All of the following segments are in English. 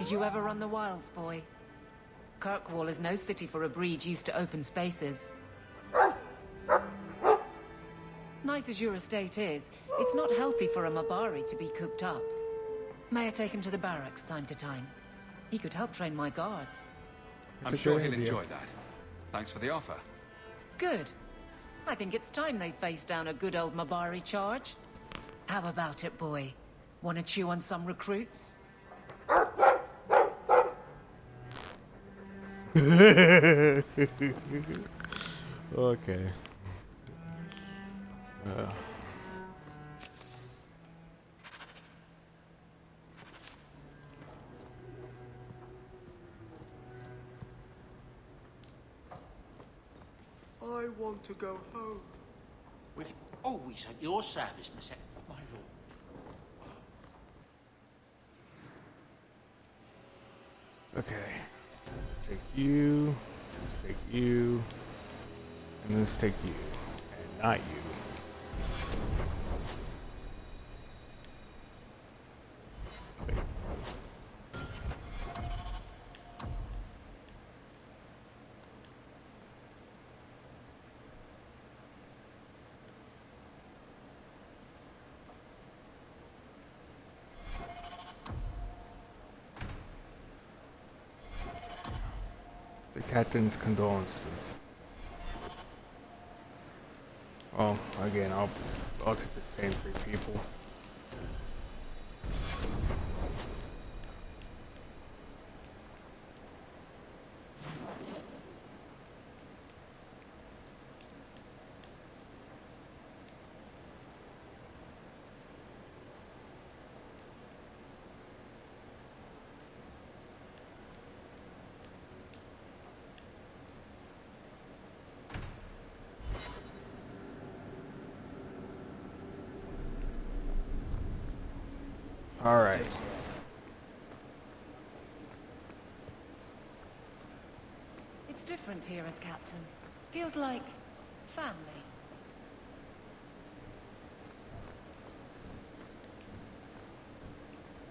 Did you ever run the wilds, boy? Kirkwall is no city for a breed used to open spaces. Nice as your estate is, it's not healthy for a Mabari to be cooped up. May I take him to the barracks time to time? He could help train my guards. I'm sure he'll enjoy that. Thanks for the offer. Good. I think it's time they face down a good old Mabari charge. How about it, boy? Want to chew on some recruits? Okay. I want to go home. We can always at your service, my lord. Okay. Let's take you. Let's take you. And let's take you. And not you. Wait. The captain's condolences. Oh, again, I'll take the same 3 people. All right. It's different here as captain. Feels like family.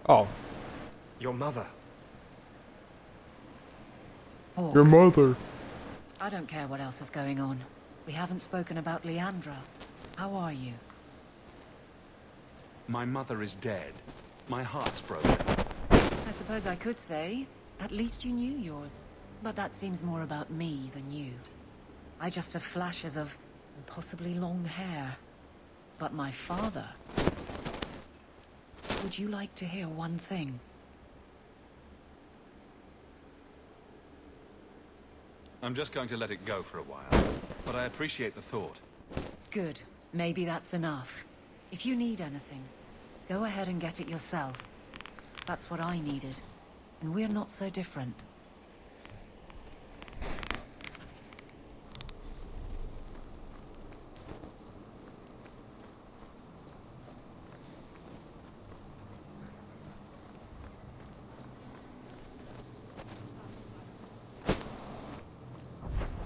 Oh, Your mother. Hawk, your mother. I don't care what else is going on. We haven't spoken about Leandra. How are you? My mother is dead. My heart's broken. I suppose I could say, at least you knew yours. But that seems more about me than you. I just have flashes of possibly long hair. But my father... Would you like to hear one thing? I'm just going to let it go for a while, but I appreciate the thought. Good. Maybe that's enough. If you need anything, go ahead and get it yourself. That's what I needed. And we're not so different.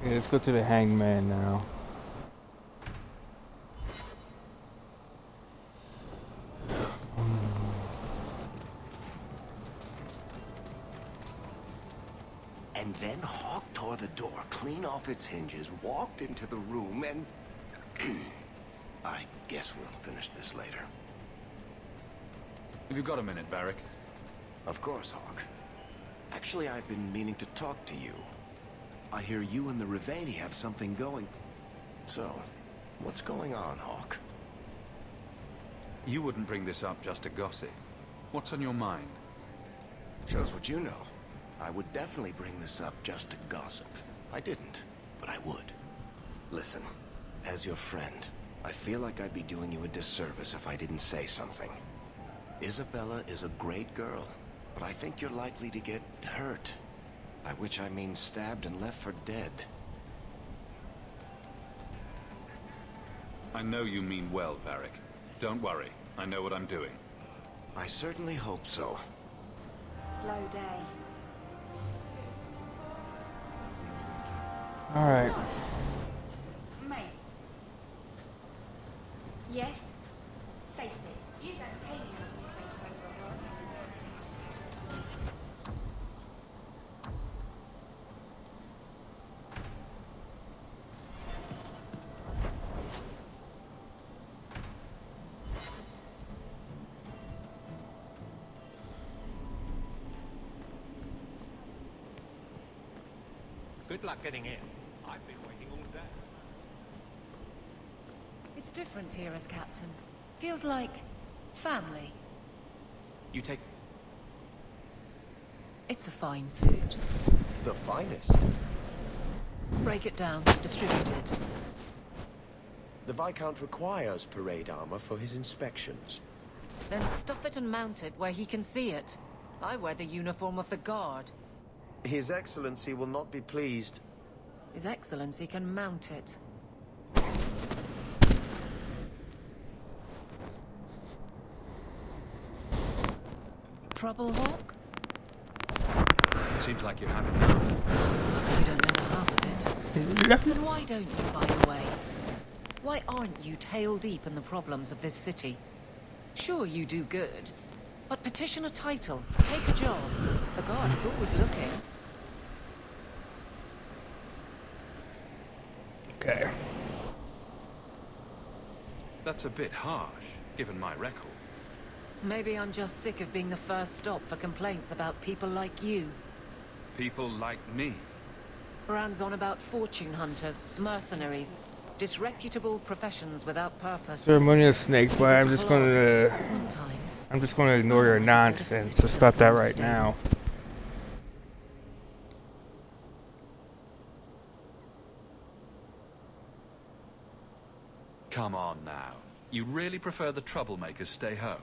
Okay, let's go to the hangman now. And then Hawk tore the door clean off its hinges, walked into the room, and... I guess we'll finish this later. Have you got a minute, Varric? Of course, Hawk. Actually, I've been meaning to talk to you. I hear you and the Rivaini have something going. So, what's going on, Hawk? You wouldn't bring this up just to gossip. What's on your mind? Shows what you know. I would definitely bring this up just to gossip. I didn't, but I would. Listen, as your friend, I feel like I'd be doing you a disservice if I didn't say something. Isabella is a great girl, but I think you're likely to get hurt. By which I mean stabbed and left for dead. I know you mean well, Varric. Don't worry. I know what I'm doing. I certainly hope so. Slow day. All right. Mate. Yes? Face it, you don't pay me enough to say so, brother. Good luck getting in. I've been waiting all day. It's different here as captain. Feels like family. You take... It's a fine suit. The finest. Break it down, distribute it. The Viscount requires parade armor for his inspections. Then stuff it and mount it where he can see it. I wear the uniform of the guard. His Excellency will not be pleased. His Excellency can mount it. Trouble, Hawk? Seems like you have enough. You don't know the half of it. Then why don't you, by the way? Why aren't you tail deep in the problems of this city? Sure, you do good. But petition a title, take a job. The guard is always looking. Okay. That's a bit harsh, given my record. Maybe I'm just sick of being the first stop for complaints about people like you. People like me. Brand's on about fortune hunters, mercenaries, disreputable professions without purpose. Ceremonial snake bite. I'm just gonna Sometimes ignore your nonsense. Let's stop that right now. Come on now. You really prefer the troublemakers stay home?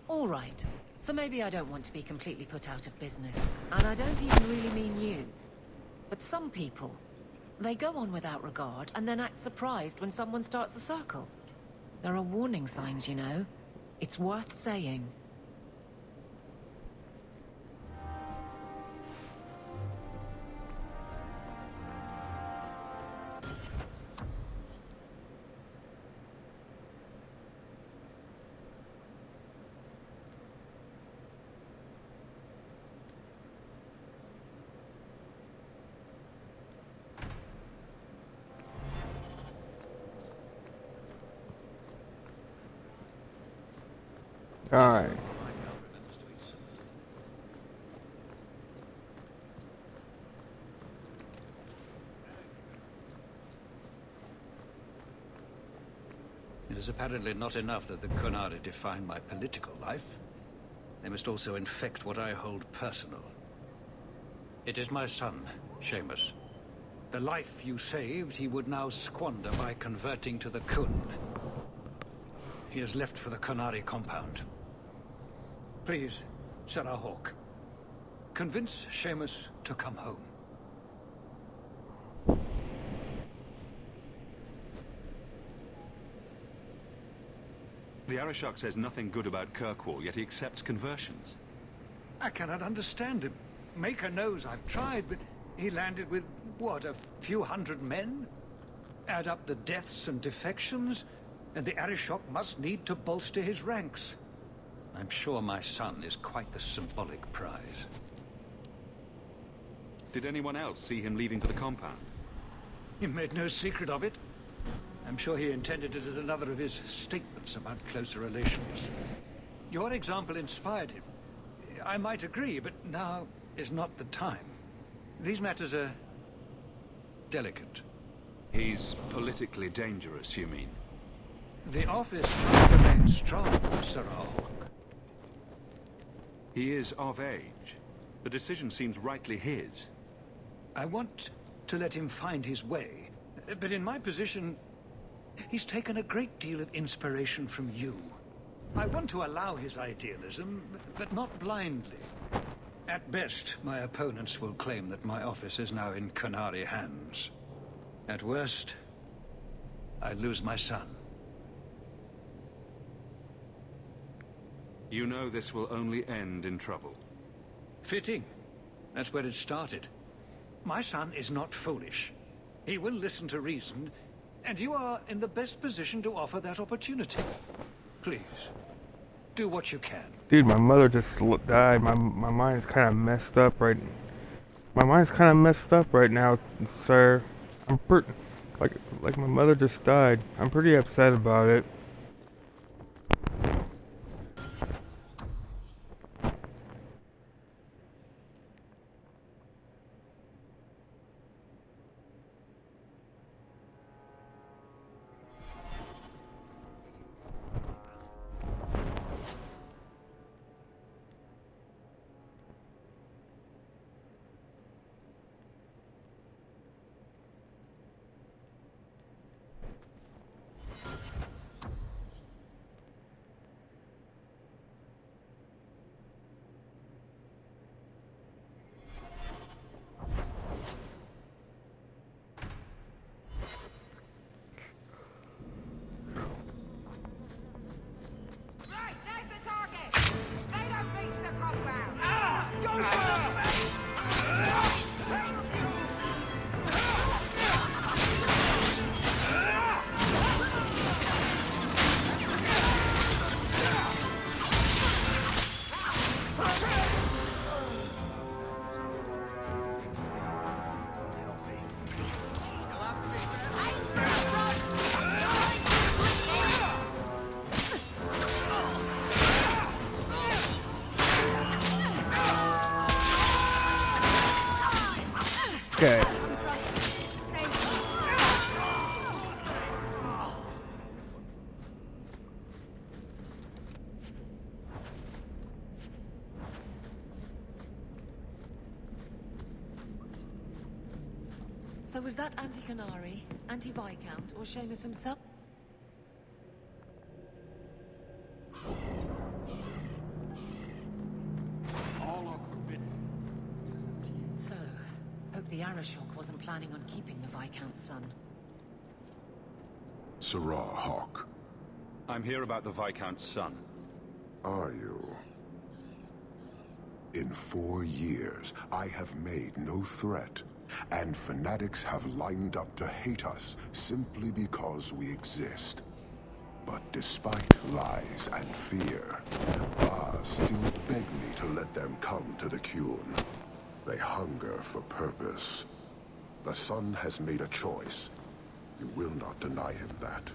all right. So maybe I don't want to be completely put out of business. And I don't even really mean you. But some people, they go on without regard and then act surprised when someone starts a circle. There are warning signs, you know. It's worth saying. Alright. It is apparently not enough that the Qunari define my political life. They must also infect what I hold personal. It is my son, Seamus. The life you saved, he would now squander by converting to the Khun. He has left for the Qunari compound. Please, Sarah Hawke, convince Seamus to come home. The Arishok says nothing good about Kirkwall, yet he accepts conversions. I cannot understand him. Maker knows I've tried, but he landed with, what, a few hundred men? Add up the deaths and defections, and the Arishok must need to bolster his ranks. I'm sure my son is quite the symbolic prize. Did anyone else see him leaving for the compound? He made no secret of it. I'm sure he intended it as another of his statements about closer relations. Your example inspired him. I might agree, but now is not the time. These matters are delicate. He's politically dangerous, you mean? The office must remain strong, Sir Hawke. He is of age. The decision seems rightly his. I want to let him find his way, but in my position, he's taken a great deal of inspiration from you. I want to allow his idealism, but not blindly. At best, my opponents will claim that my office is now in Qunari hands. At worst, I lose my son. You know this will only end in trouble. Fitting. That's where it started. My son is not foolish. He will listen to reason, and you are in the best position to offer that opportunity. Please, do what you can. Dude, my mother just died. My mind's kind of messed up right. My mind's kind of messed up right now, sir. I'm like my mother just died. I'm pretty upset about it. So was that anti-Canary, anti-Viscount, or Seamus himself? All are forbidden. So, hope the Arashok wasn't planning on keeping the Viscount's son. Sirrah Hawk, I'm here about the Viscount's son. are you? In 4 years, I have made no threat, and fanatics have lined up to hate us simply because we exist. But despite lies and fear, Baz still beg me to let them come to the Qun. They hunger for purpose. The son has made a choice. You will not deny him that.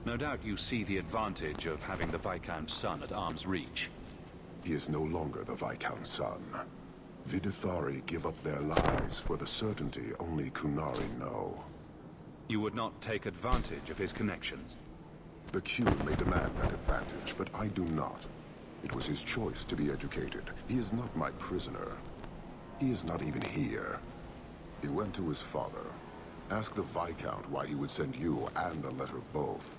No doubt you see the advantage of having the Viscount's son at arm's reach. He is no longer the Viscount's son. Vidithari give up their lives for the certainty only Qunari know. You would not take advantage of his connections. The Qun may demand that advantage, but I do not. It was his choice to be educated. He is not my prisoner. He is not even here. He went to his father. Ask the Viscount why he would send you and a letter both.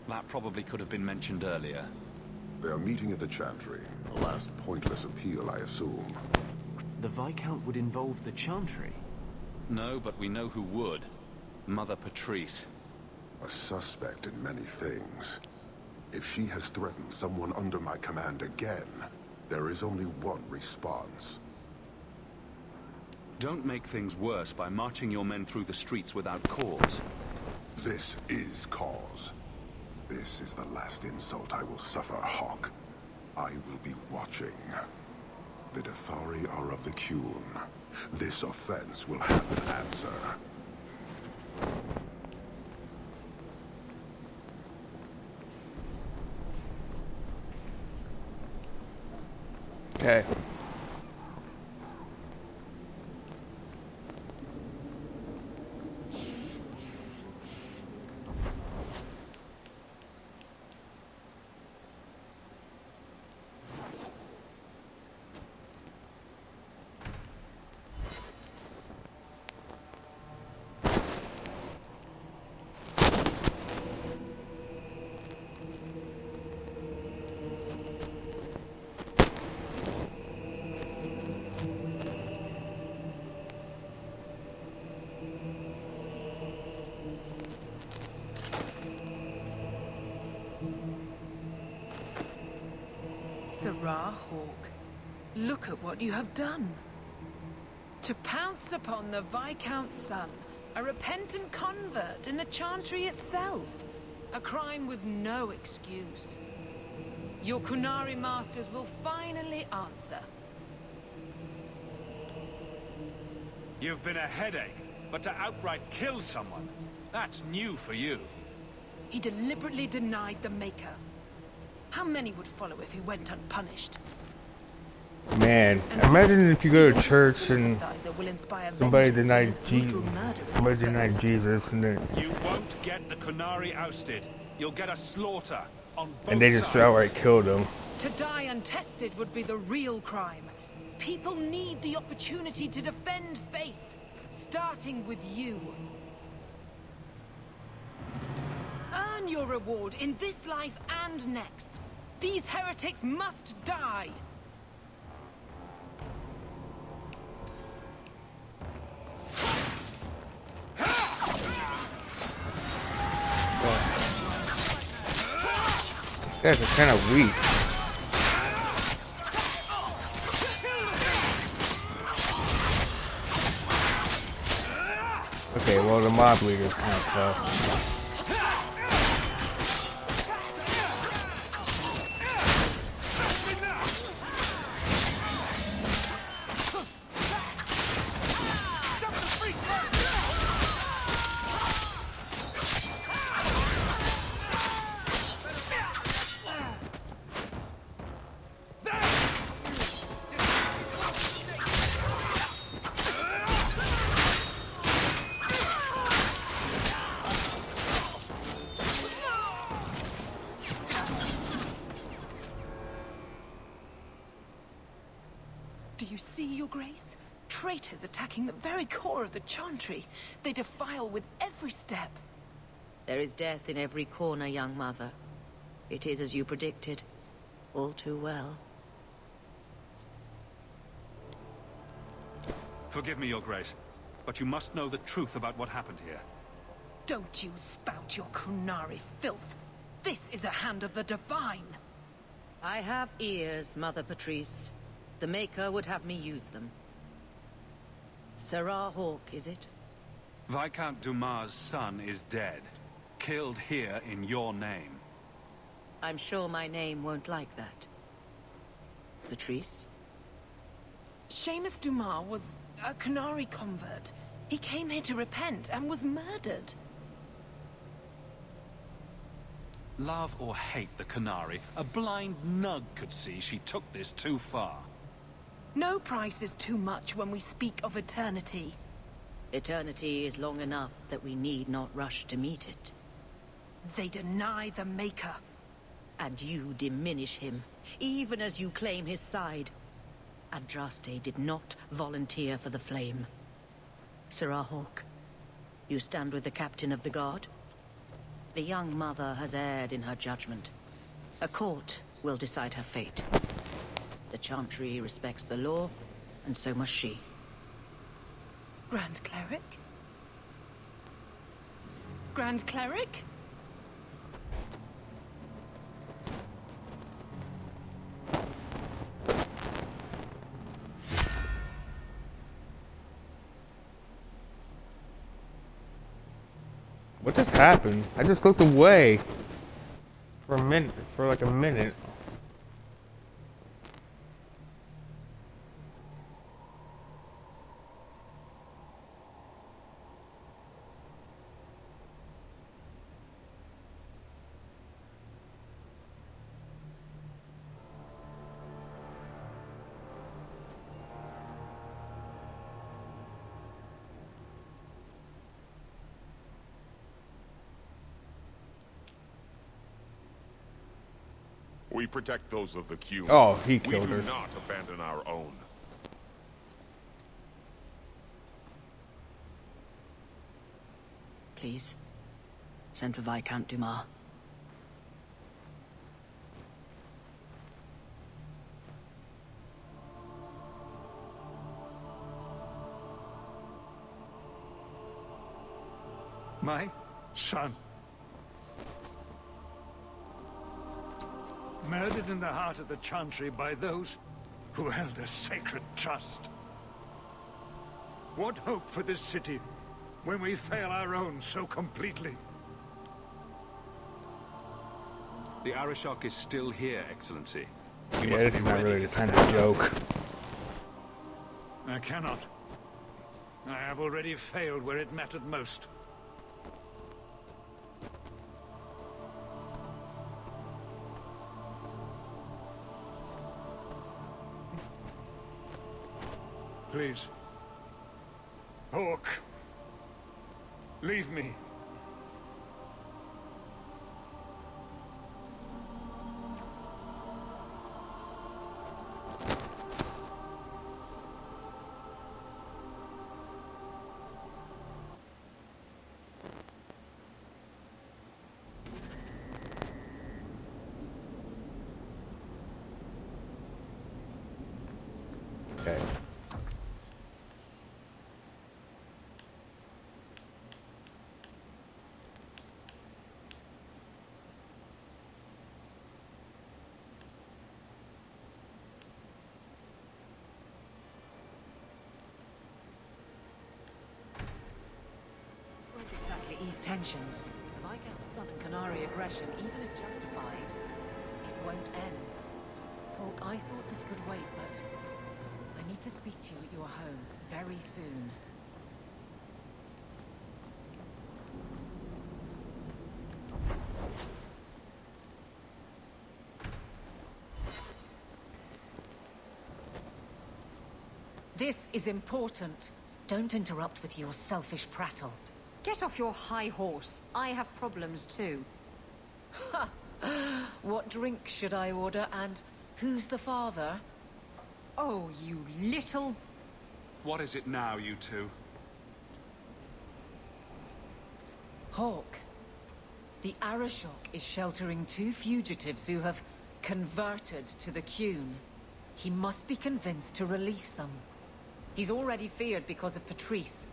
That probably could have been mentioned earlier. They are meeting at the Chantry. A last pointless appeal, I assume. The Viscount would involve the Chantry? No, but we know who would. Mother Patrice. A suspect in many things. If she has threatened someone under my command again, there is only one response. Don't make things worse by marching your men through the streets without cause. This is cause. This is the last insult I will suffer, Hawk. I will be watching. The Vidithari are of the Qun. This offense will have an answer. Okay. Sirrah Hawk, look at what you have done. To pounce upon the Viscount's son, a repentant convert in the Chantry itself, a crime with no excuse. Your Qunari masters will finally answer. You've been a headache, but to outright kill someone, that's new for you. He deliberately denied the Maker. How many would follow if he went unpunished? Man, imagine if you go to church and somebody denied Jesus, and then You won't get the Qunari ousted. You'll get a slaughter on both and they just sides. outright killed him. To die untested would be the real crime. People need the opportunity to defend faith, starting with you. Earn your reward in this life and next. These heretics must die. These guys are kind of weak. Okay, well the mob leader's kind of tough. Do you see, Your Grace? traitors attacking the very core of the Chantry. They defile with every step. There is death in every corner, young mother. It is as you predicted. All too well. Forgive me, Your Grace, but you must know the truth about what happened here. Don't you spout your Kunari filth. This is a hand of the Divine. I have ears, Mother Patrice. The Maker would have me use them. Serah Hawke, is it? Viscount Dumas' son is dead. Killed here in your name. I'm sure my name won't like that. Patrice? Seamus Dumas was a Kunari convert. He came here to repent and was murdered. Love or hate the Kunari, a blind nug could see she took this too far. No price is too much when we speak of eternity. Eternity is long enough that we need not rush to meet it. They deny the Maker. And you diminish him, even as you claim his side. Andraste did not volunteer for the flame. Serah Hawke, you stand with the captain of the guard? The young mother has erred in her judgment. A court will decide her fate. The Chantry respects the law, and so must she. Grand Cleric? Grand Cleric? What just happened? I just looked away for a minute, for like a minute. We protect those of the Q. Oh, he killed her. We do not abandon our own. Please, send for Viscount Dumas. My son. Murdered in the heart of the Chantry by those who held a sacred trust. What hope for this city when we fail our own so completely? The Arishok is still here, Excellency. You Yeah, must this be is not ready really to the kind stand of up. joke. I cannot. I have already failed where it mattered most. Please. Hawke. Leave me. Okay. Weren't exactly ease tensions. Viscount's son and Kunari aggression, even if justified, it won't end. Hawke, I thought this could wait, but I need to speak to you at your home very soon. This is important. Don't interrupt with your selfish prattle. Get off your high horse. I have problems too. Ha! What drink should I order, and who's the father? Oh, you little... What is it now, you two? Hawk. The Arashok is sheltering 2 fugitives who have converted to the Qun. He must be convinced to release them. He's already feared because of Patrice.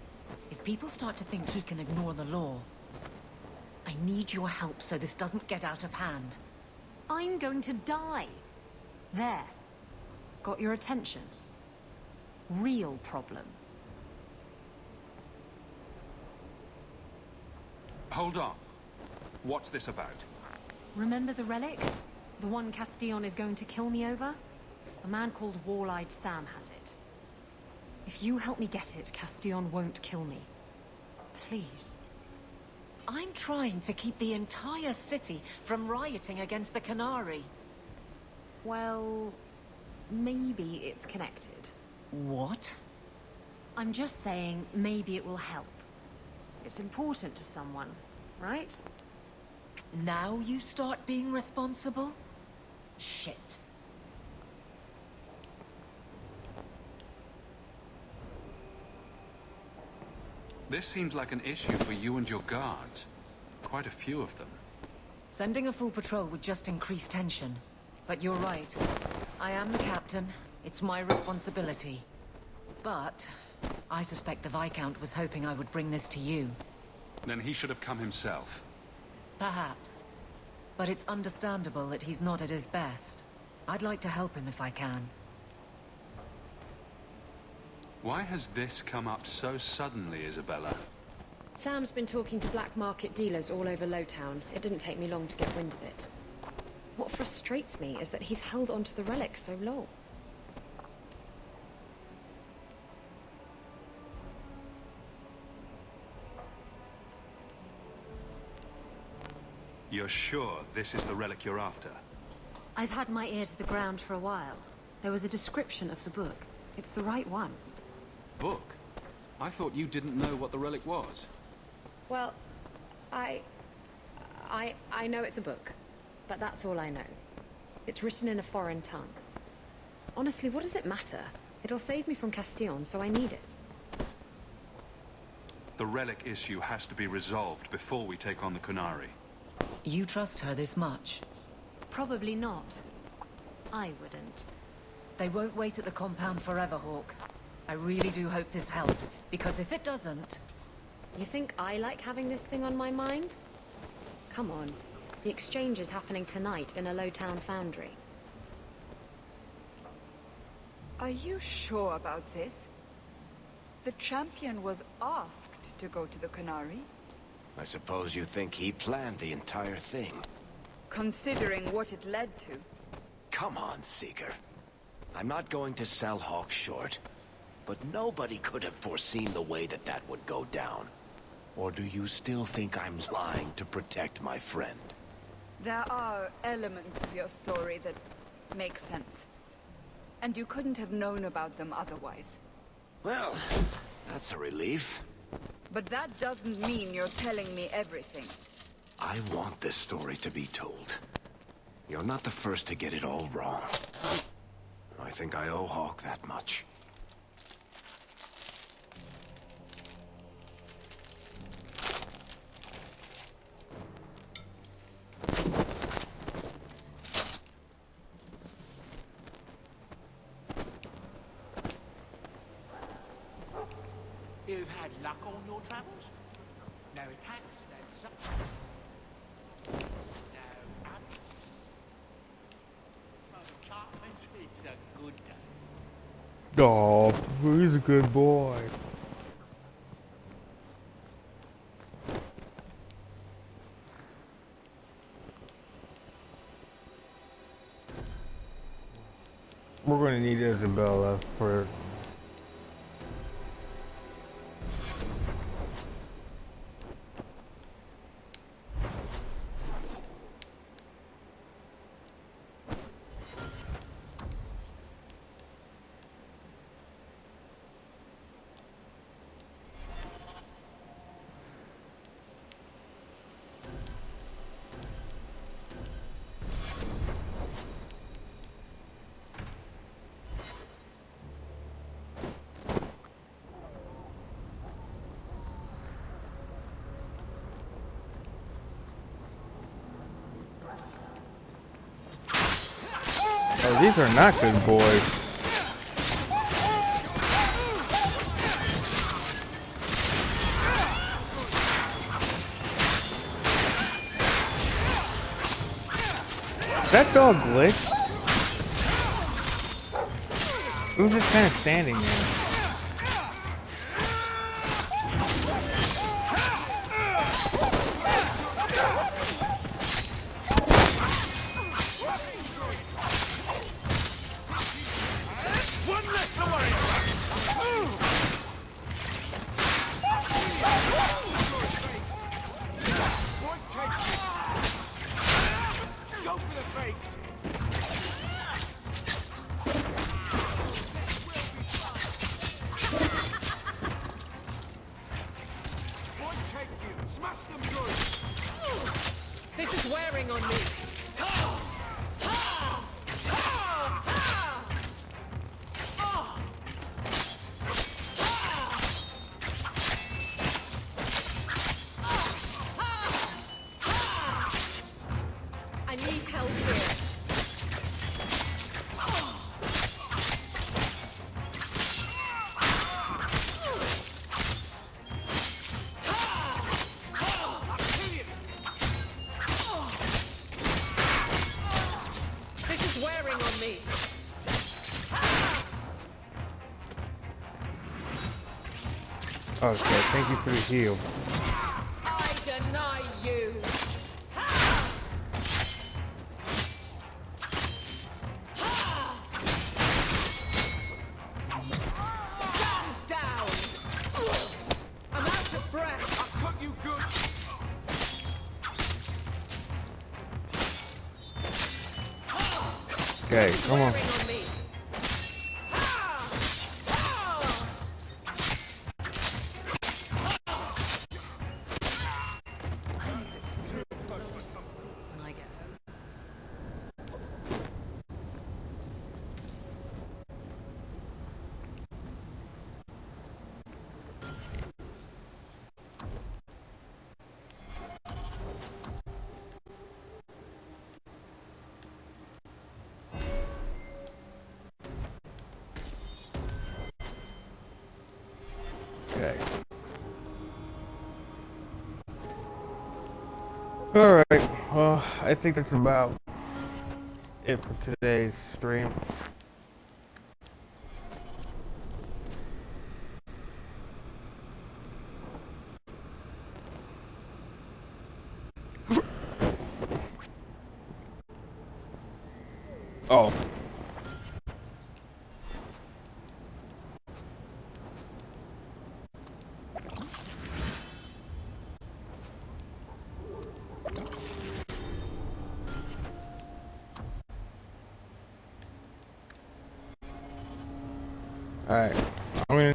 If people start to think he can ignore the law, I need your help so this doesn't get out of hand. I'm going to die. There. Got your attention? Real problem. Hold on. What's this about? Remember the relic? The one Castillon is going to kill me over? A man called Wall-Eyed Sam has it. If you help me get it, Castillon won't kill me. Please. I'm trying to keep the entire city from rioting against the Qunari. Well, maybe it's connected. What? I'm just saying, maybe it will help. It's important to someone, right? Now you start being responsible? Shit. This seems like an issue for you and your guards. Quite a few of them. Sending a full patrol would just increase tension. But you're right. I am the captain. It's my responsibility. But I suspect the Viscount was hoping I would bring this to you. Then he should have come himself. Perhaps. But it's understandable that he's not at his best. I'd like to help him if I can. Why has this come up so suddenly, Isabella? Sam's been talking to black market dealers all over Lowtown. It didn't take me long to get wind of it. What frustrates me is that he's held onto the relic so long. You're sure this is the relic you're after? I've had my ear to the ground for a while. There was a description of the book. It's the right one. Book? I thought you didn't know what the relic was. Well, I know it's a book, but that's all I know. It's written in a foreign tongue. Honestly, what does it matter? It'll save me from Castillon, so I need it. The relic issue has to be resolved before we take on the Qunari. You trust her this much? Probably not. I wouldn't. They won't wait at the compound forever, Hawk. I really do hope this helps, because if it doesn't... You think I like having this thing on my mind? Come on. The exchange is happening tonight in a Lowtown foundry. Are you sure about this? The champion was asked to go to the Qunari. I suppose you think he planned the entire thing. Considering what it led to. Come on, Seeker. I'm not going to sell Hawk short. But nobody could have foreseen the way that that would go down. Or do you still think I'm lying to protect my friend? There are elements of your story that make sense. And you couldn't have known about them otherwise. Well, that's a relief. But that doesn't mean you're telling me everything. I want this story to be told. You're not the first to get it all wrong. I think I owe Hawk that much. You've had luck on your travels? No attacks, no such. No up. Enchantments, it's a good day. Oh, he's a good boy. We're gonna need Isabella for... Oh, these are not good boys. That dog glitch? It was just kind of standing there. This is wearing on me. I need help here. This is wearing on me. Okay, thank you for the heal. I deny you. Stand down. I'm out of breath. I cut you good. Okay, come on. Wearing on me. When I get home. Okay. Alright, well, I think that's about it for today's stream. Oh. Alright.